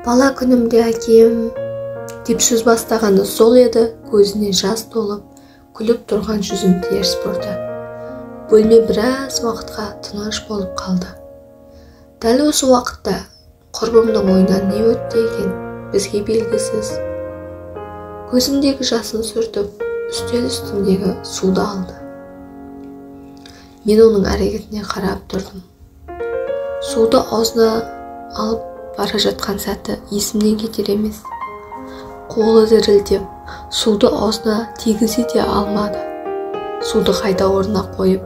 Бала күнімде әкем деп сөз бастағаны сол еді, көзіне жас толып, күліп тұрған жүзін теріс бұрды. Бөлме біраз уақытқа тыныш болып қалды. Дәл осы уақытта құрбымның ойынан не өтті екен, бізге белгісіз. Көзіндегі жасын сүртіп, үстел үстіндегі суды алды. Мен оның әрекетіне қарап тұрдым. Суды аузына алып бара жатқан сәті есімнен кетер емес. Қолы дірілдеп, суды аузына тигізе де алмады. Суды қайта орнына қойып,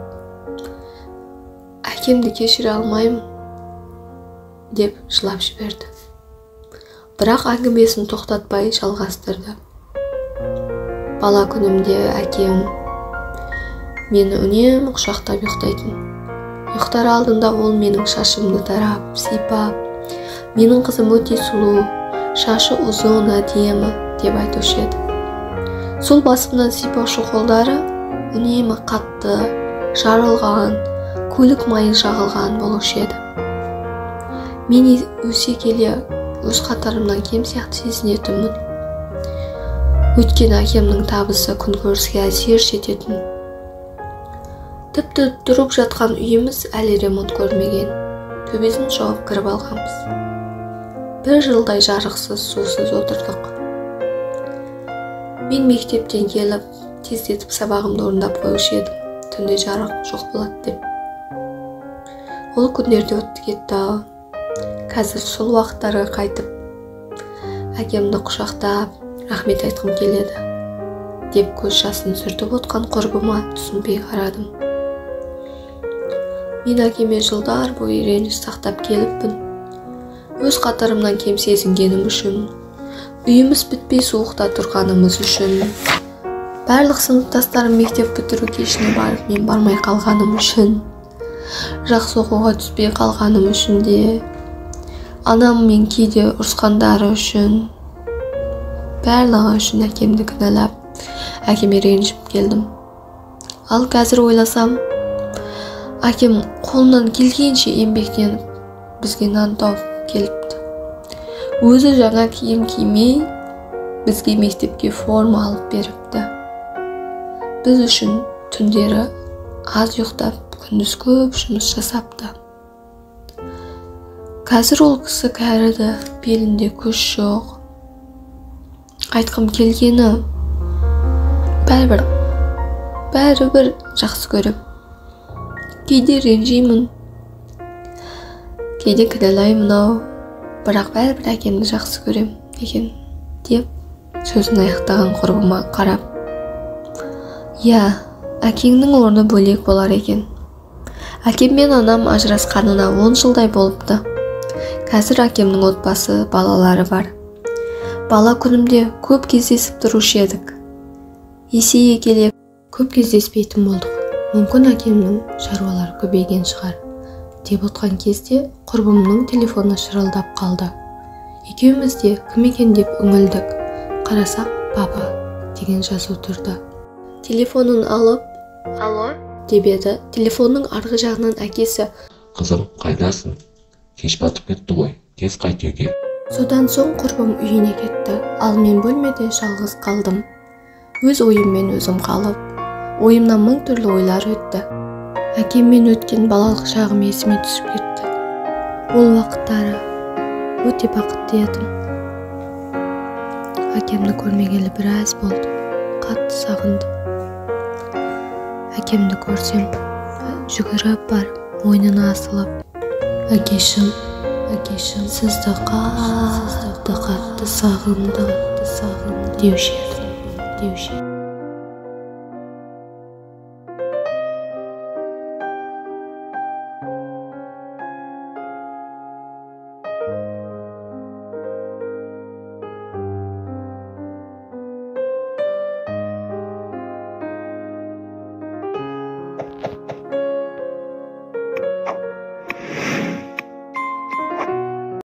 әкемді кешіре алмаймын деп жылап жіберді. Бірақ әңгімесін тоқтатпай жалғастырды. Бала күнімде әкем мені үнемі құшақтап ұйықтайтын. Ұйықтар алдында ол менің шашымды тарап, сипап, менің қызым өте сұлу, шашы ұзын, әдемі деп айтушы еді. Сол басымнан сипаушы қолдары үнемі қатты, жарылған, көлік майы жағылған болушы еді. Мен өсе келе өз қатарымнан кем сияқты сезінетінмін. Өйткені әкемнің табысы күнкөріске әсер ететін. Тіпті тұрып жатқан үйіміз әлі ремонт көрмеген. Төбесін жауып кіріп алғанбыз. Бір жылдай жарықсыз, сусыз отырдық. Мен мектептен келіп, тездетіп сабағымды орындап қоюшы едім. Түнде жарық жоқ болады деп. Ол күндерде өтті кетті. Қазір сол уақыттарға қайтып, әкемді құшақтап, рахмет айтқым келеді деп көз жасын сүртіп отқан құрбыма түсінбей қарадым. Мен әкеме жылдар бойы реніш сақтап келіппін. Өз қатарымнан кем сезінгенім үшін, үйіміз бітпей суықта тұрғанымыз үшін, барлық сыныптастарым мектеп бітіру кешіне барып, мен бармай қалғаным үшін, жақсы оқуға түспей қалғаным үшін де, анам мен кейде ұрысқандары үшін, барлығы үшін әкемді кінәлап, әкеме ренжіп келдім. Ал қазір ойласам, әкем қолынан келгенше еңбектеніп, бізге нан тауып келіпті. Өзі жаңа киім кимей, бізге мектепке форма алып беріпті. Біз үшін түндері аз ұйықтап, күндіз көп жұмыс жасапты. Қазір ол кісі кәріді, белінде күш жоқ. Айтқым келгені, бәрібір жақсы көріп, кейде ренжимін, кейде кінәлаймын, бірақ бәрібір әкемді жақсы көрем екен деп сөзін аяқтаған құрбыма қарап, я, әкеңнің орны бөлек болар екен. Әкем мен анам ажырасқанына 10 жылдай болыпты. Қазір әкемнің отбасы, балалары бар. Бала күнімде көп кездесіп тұрушы едік. Есейе келе көп кездеспейтін болдық. Мүмкін әкемнің шаруалары көбейген шығар деп отқан кезде құрбымның телефоны шырылдап қалды. Екеуміз де кім екен деп үңілдік. Қарасақ, папа деген жазу тұрды. Телефонын алып, алло деп еді. Телефонның арғы жағынан әкесі, қызым, қайдасың? Кеш батып кетті ғой, тез қайт үйге. Содан соң құрбым үйіне кетті. Ал мен бөлмеде жалғыз қалдым. Өз ойыммен өзім қалып, ойымнан мың түрлі ойлар өтті. Әкеммен өткен балалық шағым есіме түсіп кетті. Ол вақыттары өте бақытты едім. Әкемді көрмегелі біраз болды. Қатты сағындым. Әкемді көрсем, жүгіріп барып, мойнына асылып, әкешім, сізді қатты сағындым деуші едім.